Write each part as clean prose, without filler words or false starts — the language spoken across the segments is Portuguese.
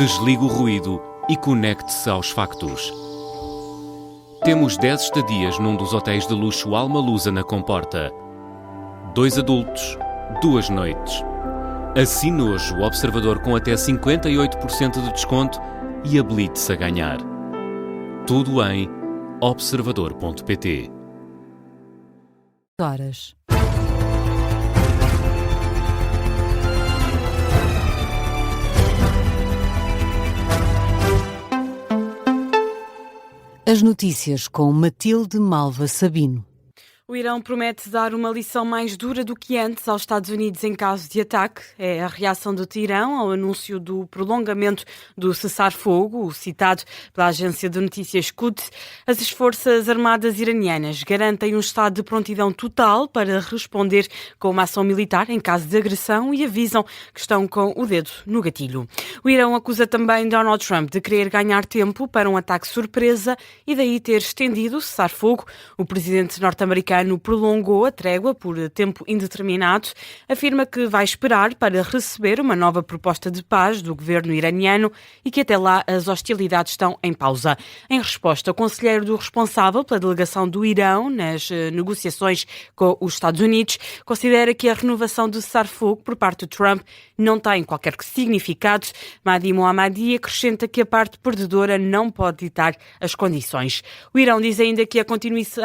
Desligue o ruído e conecte-se aos factos. Temos 10 estadias num dos hotéis de luxo Alma Lusa na Comporta. 2 adultos, 2 noites. Assine hoje o Observador com até 58% de desconto e habilite-se a ganhar. Tudo em observador.pt. Horas. As notícias com Matilde Malva Sabino. O Irão promete dar uma lição mais dura do que antes aos Estados Unidos em caso de ataque. É a reação do Teherão ao anúncio do prolongamento do cessar-fogo, citado pela agência de notícias Quds. As forças armadas iranianas garantem um estado de prontidão total para responder com uma ação militar em caso de agressão e avisam que estão com o dedo no gatilho. O Irão acusa também Donald Trump de querer ganhar tempo para um ataque surpresa e daí ter estendido o cessar-fogo. O presidente norte-americano prolongou a trégua por tempo indeterminado, afirma que vai esperar para receber uma nova proposta de paz do governo iraniano e que até lá as hostilidades estão em pausa. Em resposta, o conselheiro do responsável pela delegação do Irão nas negociações com os Estados Unidos considera que a renovação do cessar-fogo por parte de Trump não tem qualquer significado. Mahdi Mohammadi acrescenta que a parte perdedora não pode ditar as condições. O Irão diz ainda que a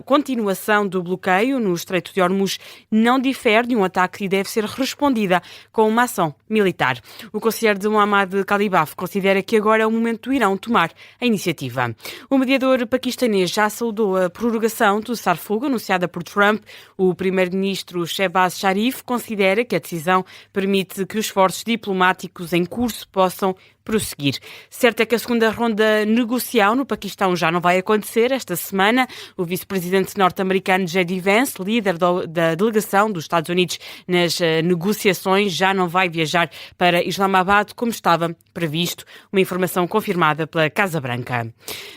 continuação do bloqueio no Estreito de Hormuz não difere de um ataque e deve ser respondida com uma ação militar. O conselheiro de Mohammad Khalibaf considera que agora é o momento do Irão tomar a iniciativa. O mediador paquistanês já saudou a prorrogação do cessar-fogo anunciada por Trump. O primeiro-ministro Shehbaz Sharif considera que a decisão permite que os esforços diplomáticos em curso possam prosseguir. Certo é que a segunda ronda negocial no Paquistão já não vai acontecer esta semana. O vice-presidente norte-americano J.D. Vance, líder da delegação dos Estados Unidos nas negociações, já não vai viajar para Islamabad como estava previsto. Uma informação confirmada pela Casa Branca.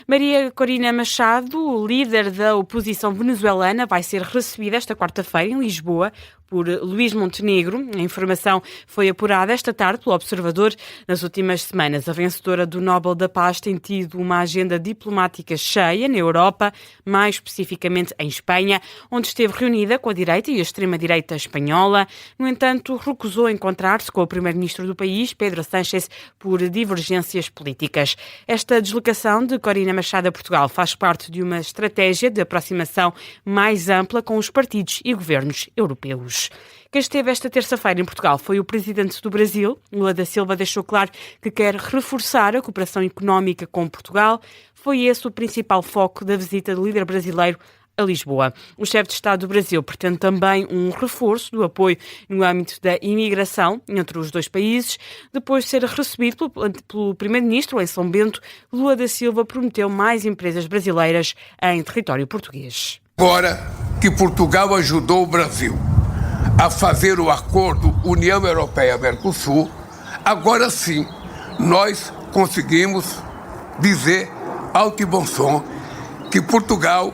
Maria Corina Machado, líder da oposição venezuelana, vai ser recebida esta quarta-feira em Lisboa por Luís Montenegro. A informação foi apurada esta tarde pelo Observador. Nas últimas semanas, a vencedora do Nobel da Paz tem tido uma agenda diplomática cheia na Europa, mais especificamente em Espanha, onde esteve reunida com a direita e a extrema-direita espanhola. No entanto, recusou encontrar-se com o primeiro-ministro do país, Pedro Sánchez, por divergências políticas. Esta deslocação de Corina Machado a Portugal faz parte de uma estratégia de aproximação mais ampla com os partidos e governos europeus. Quem esteve esta terça-feira em Portugal foi o presidente do Brasil. Lula da Silva deixou claro que quer reforçar a cooperação económica com Portugal. Foi esse o principal foco da visita do líder brasileiro a Lisboa. O chefe de Estado do Brasil pretende também um reforço do apoio no âmbito da imigração entre os dois países. Depois de ser recebido pelo primeiro-ministro em São Bento, Lula da Silva prometeu mais empresas brasileiras em território português. Agora que Portugal ajudou o Brasil a fazer o acordo União Europeia-Mercosul, agora sim nós conseguimos dizer alto e bom som que Portugal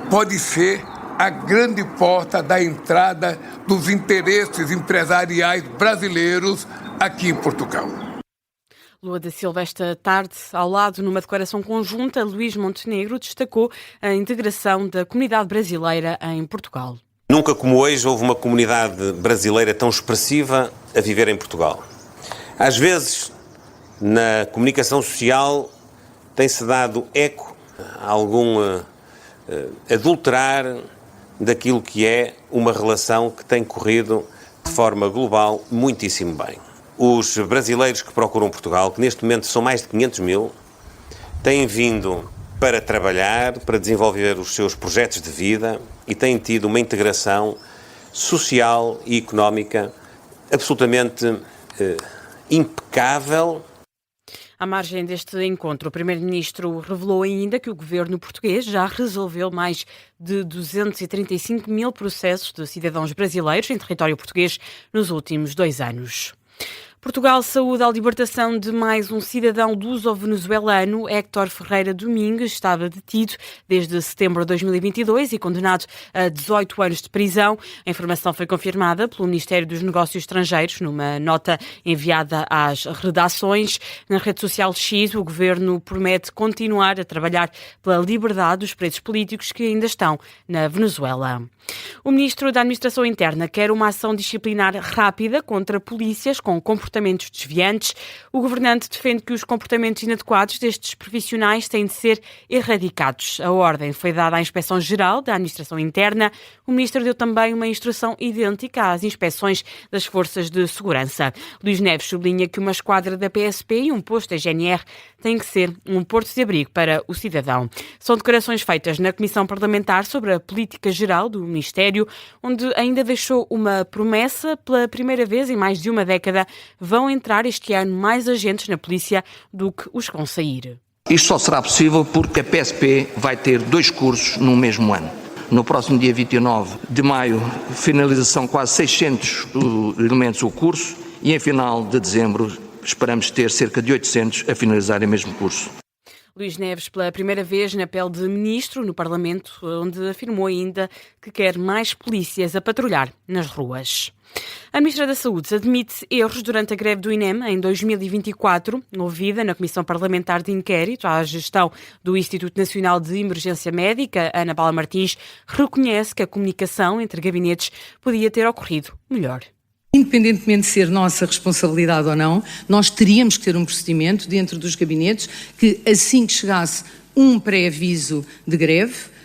pode ser a grande porta da entrada dos interesses empresariais brasileiros aqui em Portugal. Lula da Silva, esta tarde, ao lado, numa declaração conjunta, Luís Montenegro destacou a integração da comunidade brasileira em Portugal. Nunca como hoje houve uma comunidade brasileira tão expressiva a viver em Portugal. Às vezes, na comunicação social, tem-se dado eco a algum adulterar daquilo que é uma relação que tem corrido de forma global muitíssimo bem. Os brasileiros que procuram Portugal, que neste momento são mais de 500 mil, têm vindo para trabalhar, para desenvolver os seus projetos de vida e têm tido uma integração social e económica absolutamente impecável. À margem deste encontro, o primeiro-ministro revelou ainda que o governo português já resolveu mais de 235 mil processos de cidadãos brasileiros em território português nos últimos 2 anos. Portugal saúda a libertação de mais um cidadão luso-venezuelano. Héctor Ferreira Domingues estava detido desde setembro de 2022 e condenado a 18 anos de prisão. A informação foi confirmada pelo Ministério dos Negócios Estrangeiros numa nota enviada às redações. Na rede social X, o governo promete continuar a trabalhar pela liberdade dos presos políticos que ainda estão na Venezuela. O Ministro da Administração Interna quer uma ação disciplinar rápida contra polícias com comportamentos desviantes. O governante defende que os comportamentos inadequados destes profissionais têm de ser erradicados. A ordem foi dada à Inspeção-Geral da Administração Interna. O Ministro deu também uma instrução idêntica às inspeções das Forças de Segurança. Luís Neves sublinha que uma esquadra da PSP e um posto da GNR têm que ser um porto de abrigo para o cidadão. São declarações feitas na Comissão Parlamentar sobre a Política Geral do Ministério, onde ainda deixou uma promessa. Pela primeira vez em mais de uma década, vão entrar este ano mais agentes na polícia do que os que vão sair. Isto só será possível porque a PSP vai ter 2 cursos no mesmo ano. No próximo dia 29 de maio, finalização quase 600 elementos o curso e em final de dezembro esperamos ter cerca de 800 a finalizarem o mesmo curso. Luís Neves, pela primeira vez na pele de ministro no Parlamento, onde afirmou ainda que quer mais polícias a patrulhar nas ruas. A Ministra da Saúde admite erros durante a greve do INEM em 2024. Ouvida na Comissão Parlamentar de Inquérito à gestão do Instituto Nacional de Emergência Médica, Ana Paula Martins reconhece que a comunicação entre gabinetes podia ter ocorrido melhor. Independentemente de ser nossa responsabilidade ou não, nós teríamos que ter um procedimento dentro dos gabinetes que, assim que chegasse um pré-aviso de greve,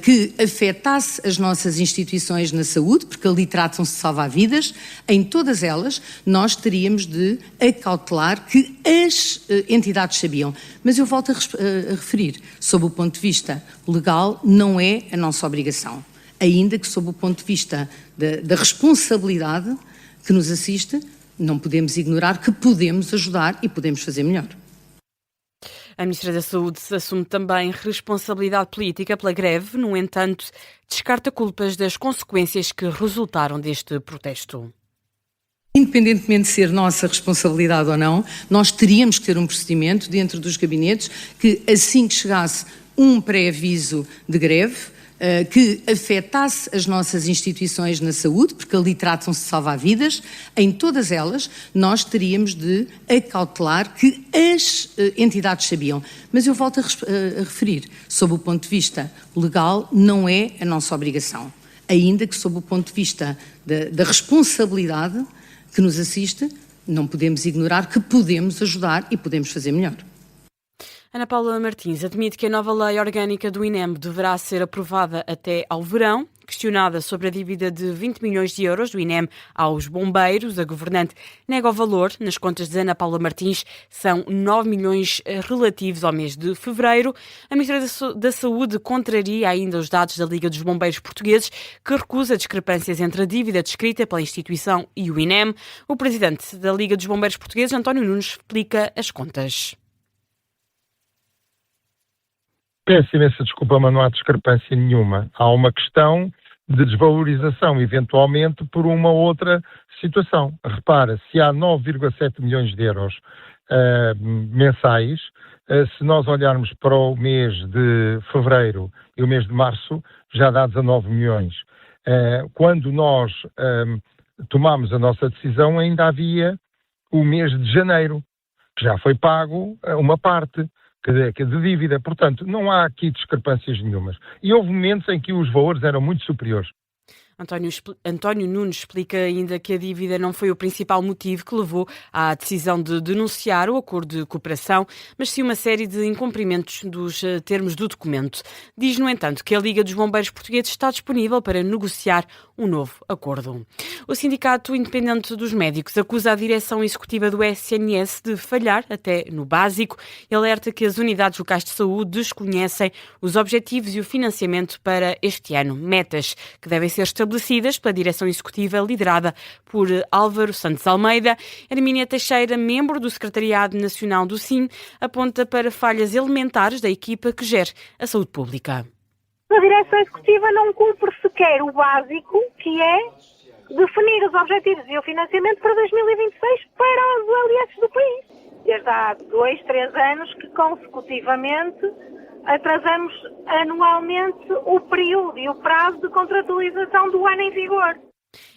que afetasse as nossas instituições na saúde, porque ali tratam-se de salvar vidas, em todas elas nós teríamos de acautelar que as entidades sabiam. Mas eu volto a referir, sob o ponto de vista legal, não é a nossa obrigação. Ainda que sob o ponto de vista da responsabilidade que nos assiste, não podemos ignorar que podemos ajudar e podemos fazer melhor. A Ministra da Saúde assume também responsabilidade política pela greve, no entanto, descarta culpas das consequências que resultaram deste protesto. Independentemente de ser nossa responsabilidade ou não, nós teríamos que ter um procedimento dentro dos gabinetes que, assim que chegasse um pré-aviso de greve, que afetasse as nossas instituições na saúde, porque ali tratam-se de salvar vidas, em todas elas nós teríamos de acautelar que as entidades sabiam. Mas eu volto a referir, sob o ponto de vista legal, não é a nossa obrigação. Ainda que sob o ponto de vista da responsabilidade que nos assiste, não podemos ignorar que podemos ajudar e podemos fazer melhor. Ana Paula Martins admite que a nova lei orgânica do INEM deverá ser aprovada até ao verão. Questionada sobre a dívida de 20 milhões de euros do INEM aos bombeiros, a governante nega o valor. Nas contas de Ana Paula Martins, são 9 milhões relativos ao mês de fevereiro. A Ministra da Saúde contraria ainda os dados da Liga dos Bombeiros Portugueses, que recusa discrepâncias entre a dívida descrita pela instituição e o INEM. O presidente da Liga dos Bombeiros Portugueses, António Nunes, explica as contas. Peço imensa desculpa, mas não há discrepância nenhuma. Há uma questão de desvalorização, eventualmente, por uma outra situação. Repara, se há 9,7 milhões de euros mensais, se nós olharmos para o mês de fevereiro e o mês de março, já dá 19 milhões. Quando nós tomámos a nossa decisão, ainda havia o mês de janeiro, que já foi pago uma parte de dívida. Portanto, não há aqui discrepâncias nenhumas. E houve momentos em que os valores eram muito superiores. António Nunes explica ainda que a dívida não foi o principal motivo que levou à decisão de denunciar o acordo de cooperação, mas sim uma série de incumprimentos dos termos do documento. Diz, no entanto, que a Liga dos Bombeiros Portugueses está disponível para negociar um novo acordo. O Sindicato Independente dos Médicos acusa a direção executiva do SNS de falhar até no básico e alerta que as unidades locais de saúde desconhecem os objetivos e o financiamento para este ano. Metas que devem ser estabelecidas pela direção executiva liderada por Álvaro Santos Almeida. Hermínia Teixeira, membro do Secretariado Nacional do SIN, aponta para falhas elementares da equipa que gere a saúde pública. A direção executiva não cumpre sequer o básico, que é definir os objetivos e o financiamento para 2026 para os OLS do país. Desde há 2, 3 anos que consecutivamente atrasamos anualmente o período e o prazo de contratualização do ano em vigor.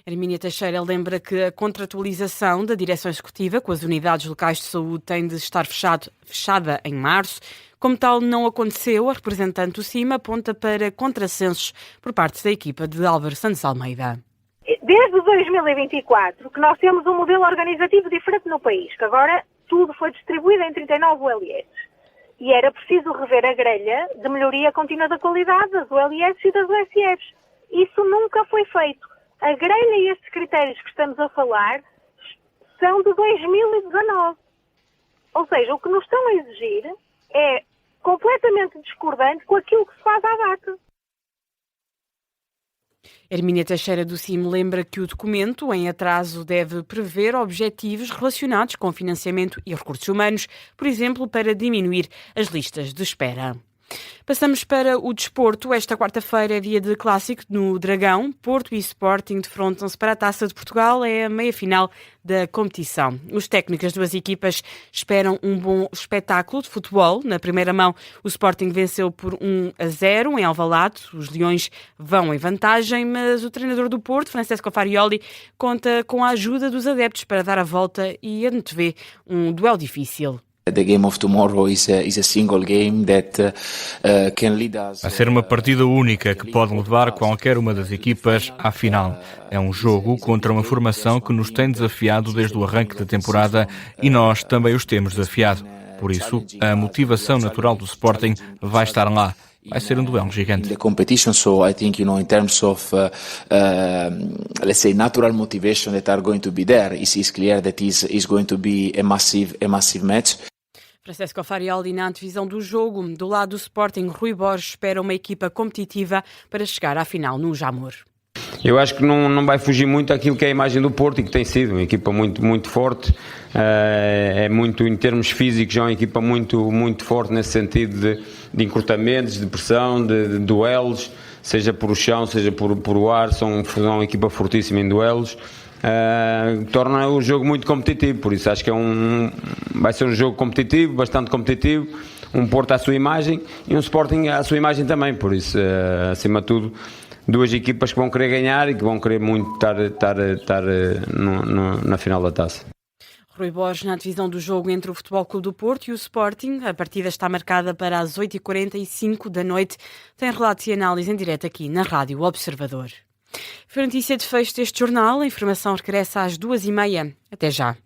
Hermínia Teixeira lembra que a contratualização da direção executiva com as unidades locais de saúde tem de estar fechada em março. Como tal não aconteceu, a representante do CIMA aponta para contrassensos por parte da equipa de Álvaro Santos Almeida. Desde 2024 que nós temos um modelo organizativo diferente no país, que agora tudo foi distribuído em 39 ULS. E era preciso rever a grelha de melhoria contínua da qualidade das ULS e das USFs. Isso nunca foi feito. A grelha e estes critérios que estamos a falar são de 2019. Ou seja, o que nos estão a exigir é completamente discordante com aquilo que se faz à data. Hermínia Teixeira do CIM lembra que o documento em atraso deve prever objetivos relacionados com financiamento e recursos humanos, por exemplo, para diminuir as listas de espera. Passamos para o desporto. Esta quarta-feira é dia de clássico no Dragão. Porto e Sporting defrontam-se para a Taça de Portugal. É a meia-final da competição. Os técnicos das duas equipas esperam um bom espetáculo de futebol. Na primeira mão, o Sporting venceu por 1-0 em Alvalade. Os Leões vão em vantagem, mas o treinador do Porto, Francesco Farioli, conta com a ajuda dos adeptos para dar a volta e antevê um duelo difícil. The game of tomorrow is a single game that can lead us. Vai ser uma partida única que pode levar qualquer uma das equipas à final. É um jogo contra uma formação que nos tem desafiado desde o arranque da temporada e nós também os temos desafiado. Por isso, a motivação natural do Sporting vai estar lá. Vai ser um duelo gigante. The competition, so I think, in terms of, let's say, natural motivation that are going to be there, it's clear that is going to be a massive match. Francesco Farioli na antevisão do jogo. Do lado do Sporting, Rui Borges espera uma equipa competitiva para chegar à final no Jamor. Eu acho que não vai fugir muito aquilo que é a imagem do Porto e que tem sido uma equipa muito, muito forte. É muito, em termos físicos, é uma equipa muito, muito forte nesse sentido de encurtamentos, de pressão, de duelos, seja por o chão, seja por o ar. São uma equipa fortíssima em duelos. Torna o jogo muito competitivo, por isso acho que vai ser um jogo competitivo, bastante competitivo, um Porto à sua imagem e um Sporting à sua imagem também, por isso acima de tudo duas equipas que vão querer ganhar e que vão querer muito estar na final da taça. Rui Borges na divisão do jogo entre o Futebol Clube do Porto e o Sporting. A partida está marcada para as 8h45 da noite. Tem relatos e análise em direto aqui na Rádio Observador. Foi a notícia de fecho deste jornal. A informação regressa às 2h30. Até já.